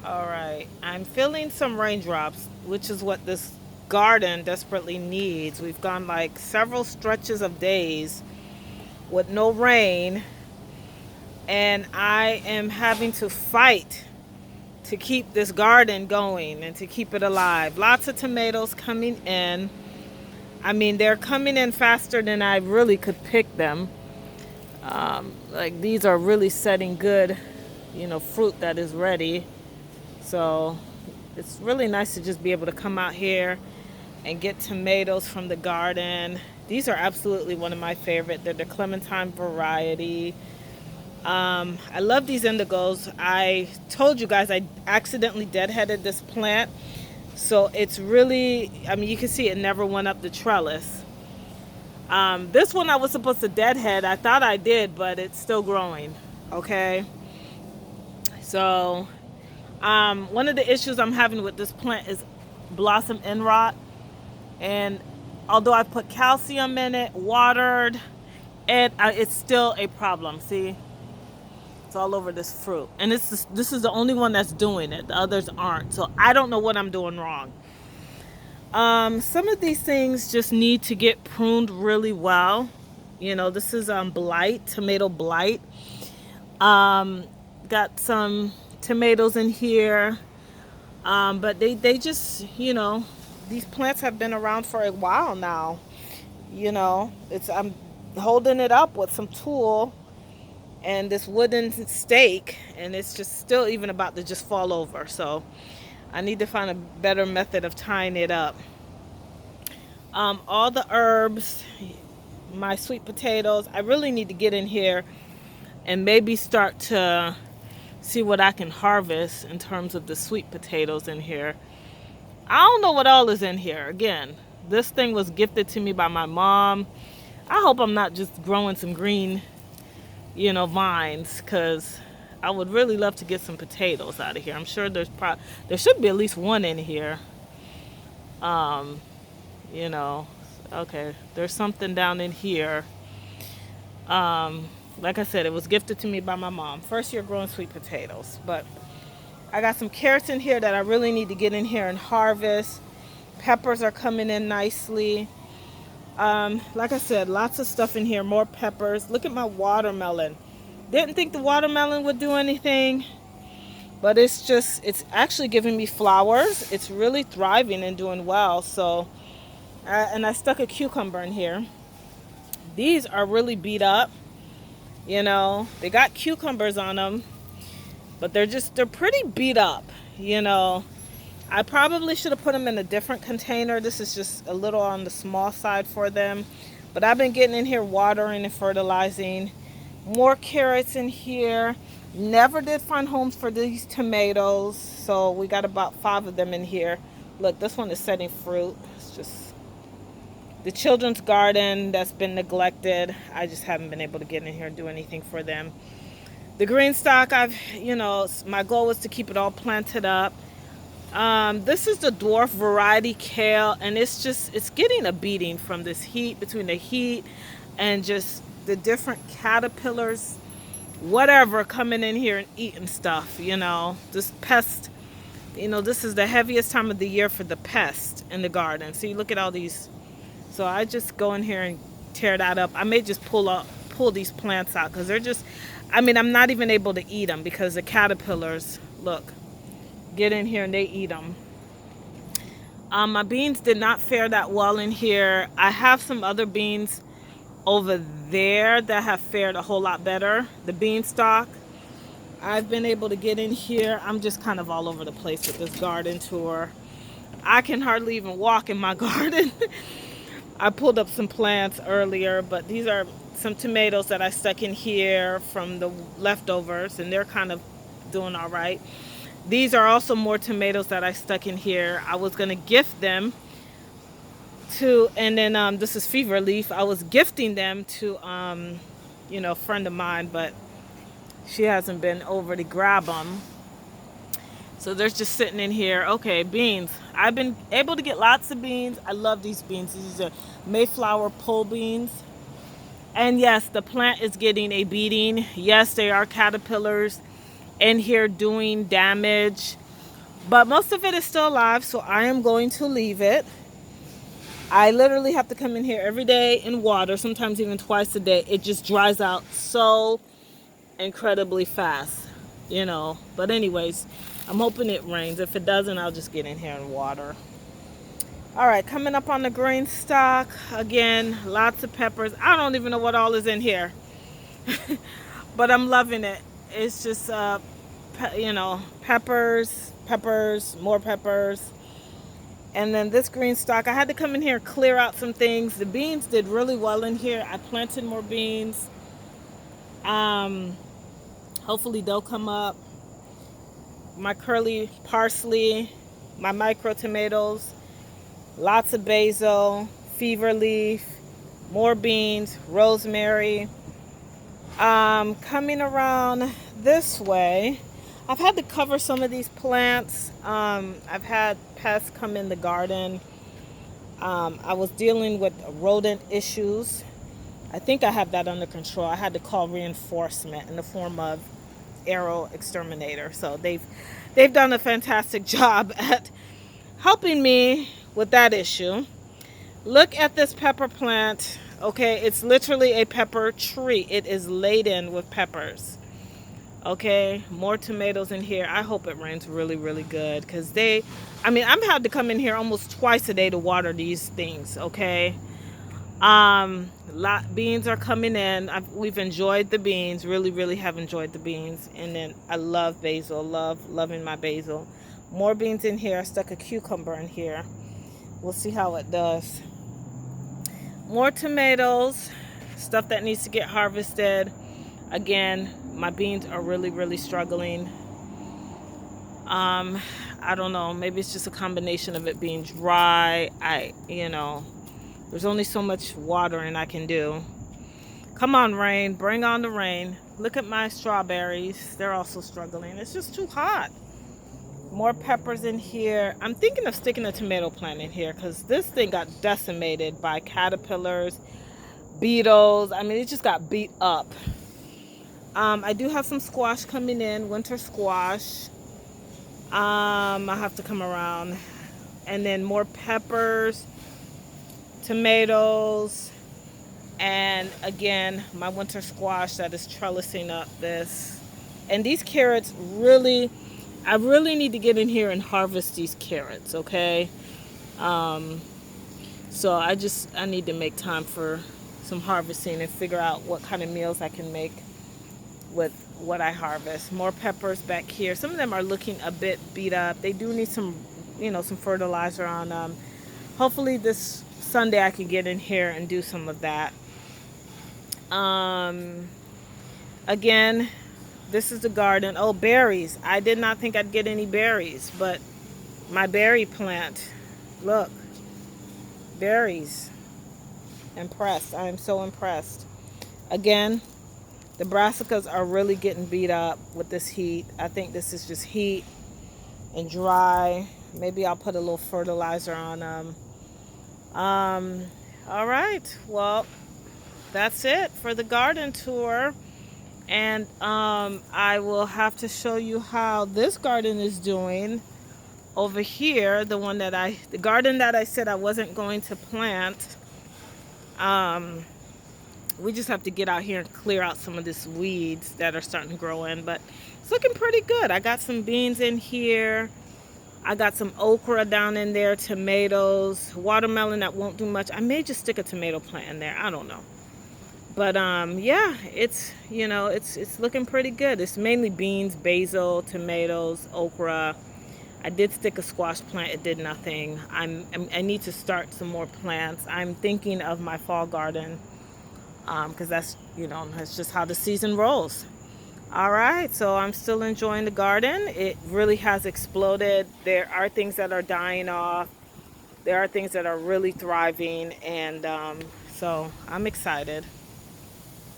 All right. I'm feeling some raindrops, which is what this garden desperately needs. We've gone like several stretches of days with no rain, and I am having to fight to keep this garden going and to keep it alive. Lots of tomatoes coming in. I mean, they're coming in faster than I really could pick them. Like these are really setting good, fruit that is ready. So it's really nice to just be able to come out here and get tomatoes from the garden. These are absolutely one of my favorite. They're the Clementine variety. I love these indigos. I told you guys I accidentally deadheaded this plant. So it's really, I mean, you can see it never went up the trellis. This one I was supposed to deadhead. I thought I did, but it's still growing. Okay. So one of the issues I'm having with this plant is blossom end rot. And although I put calcium in it, watered, it's still a problem. See, it's all over this fruit. And this is the only one that's doing it. The others aren't. So I don't know what I'm doing wrong. Some of these things just need to get pruned really well. This is blight, tomato blight. Got some tomatoes in here. But they just, these plants have been around for a while now. It's I'm holding it up with some tool and this wooden stake, and it's just still even about to just fall over. So I need to find a better method of tying it up. All the herbs, my sweet potatoes, I really need to get in here and maybe start to see what I can harvest in terms of the sweet potatoes in here. I don't know what all is in here. Again, this thing was gifted to me by my mom. I hope I'm not just growing some green, vines, because I would really love to get some potatoes out of here. I'm sure there should be at least one in here. Um, you know, okay, there's something down in here. Like I said, it was gifted to me by my mom. First year growing sweet potatoes, but I got some carrots in here that I really need to get in here and harvest. Peppers are coming in nicely. Like I said, lots of stuff in here, more peppers. Look at my watermelon. Didn't think the watermelon would do anything, but it's actually giving me flowers. It's really thriving and doing well. So, and I stuck a cucumber in here. These are really beat up. They got cucumbers on them, but they're pretty beat up. I probably should have put them in a different container. This is just a little on the small side for them. But I've been getting in here watering and fertilizing. More carrots in here. Never did find homes for these tomatoes. So we got about 5 of them in here. Look, this one is setting fruit. It's just the children's garden that's been neglected. I just haven't been able to get in here and do anything for them. The green stock, my goal was to keep it all planted up. This is the dwarf variety kale, and it's getting a beating from this heat, between the heat and just the different caterpillars, whatever, coming in here and eating stuff. This pest, this is the heaviest time of the year for the pest in the garden. See, look at all these. So I just go in here and tear that up. I may just pull these plants out because I'm not even able to eat them because the caterpillars, look, get in here and they eat them. My beans did not fare that well in here. I have some other beans over there that have fared a whole lot better. The beanstalk, I've been able to get in here. I'm just kind of all over the place with this garden tour. I can hardly even walk in my garden. I pulled up some plants earlier, but these are some tomatoes that I stuck in here from the leftovers, and they're kind of doing all right. These are also more tomatoes that I stuck in here. I was going to gift them to, and then this is fever leaf. I was gifting them to, a friend of mine, but she hasn't been over to grab them. So they're just sitting in here. Okay, beans. I've been able to get lots of beans. I love these beans. These are Mayflower pole beans. And yes, the plant is getting a beating. Yes, they are caterpillars in here doing damage. But most of it is still alive, so I am going to leave it. I literally have to come in here every day and water, sometimes even twice a day. It just dries out so incredibly fast, you know. But anyways, I'm hoping it rains. If it doesn't, I'll just get in here and water. All right, coming up on the green stock again, lots of peppers. I don't even know what all is in here, but I'm loving it. It's just you know, peppers, more peppers. And then this green stock, I had to come in here and clear out some things. The beans did really well in here. I planted more beans. um Hopefully they'll come up. My curly parsley, my micro tomatoes, lots of basil, fever leaf, more beans, rosemary. Coming around this way, I've had to cover some of these plants. I've had pests come in the garden. I was dealing with rodent issues. I think I have that under control. I had to call reinforcement in the form of Arrow Exterminator. So they've done a fantastic job at helping me with that issue. Look at this pepper plant. Okay, it's literally a pepper tree. It is laden with peppers. Okay, more tomatoes in here. I hope it rains really, really good because I'm had to come in here almost twice a day to water these things. Okay, beans are coming in. We've enjoyed the beans. Really, really have enjoyed the beans. And then I love basil. Loving my basil. More beans in here. I stuck a cucumber in here. We'll see how it does. More tomatoes, stuff that needs to get harvested. Again, my beans are really, really struggling. I don't know, maybe it's just a combination of it being dry. There's only so much watering I can do. Come on, rain, bring on the rain. Look at my strawberries, they're also struggling. It's just too hot. More peppers in here. I'm thinking of sticking a tomato plant in here because this thing got decimated by caterpillars, beetles. I mean, it just got beat up. I do have some squash coming in, winter squash. I'll have to come around. And then more peppers, tomatoes, and again, my winter squash that is trellising up this. And these carrots I really need to get in here and harvest these carrots, okay? So I need to make time for some harvesting and figure out what kind of meals I can make with what I harvest. More peppers back here. Some of them are looking a bit beat up. They do need some fertilizer on them. Hopefully this Sunday I can get in here and do some of that. Again, this is the garden. Oh, berries. I did not think I'd get any berries, but my berry plant, look, berries. Impressed. I am so impressed. Again, the brassicas are really getting beat up with this heat. I think this is just heat and dry. Maybe I'll put a little fertilizer on them. All right. Well, that's it for the garden tour. And I will have to show you how this garden is doing over here. The garden that I said I wasn't going to plant. We just have to get out here and clear out some of these weeds that are starting to grow in, but it's looking pretty good. I got some beans in here. I got some okra down in there, tomatoes, watermelon that won't do much. I may just stick a tomato plant in there. I don't know. But yeah, it's looking pretty good. It's mainly beans, basil, tomatoes, okra. I did stick a squash plant. It did nothing. I need to start some more plants. I'm thinking of my fall garden because that's just how the season rolls. All right, so I'm still enjoying the garden. It really has exploded. There are things that are dying off. There are things that are really thriving, and so I'm excited.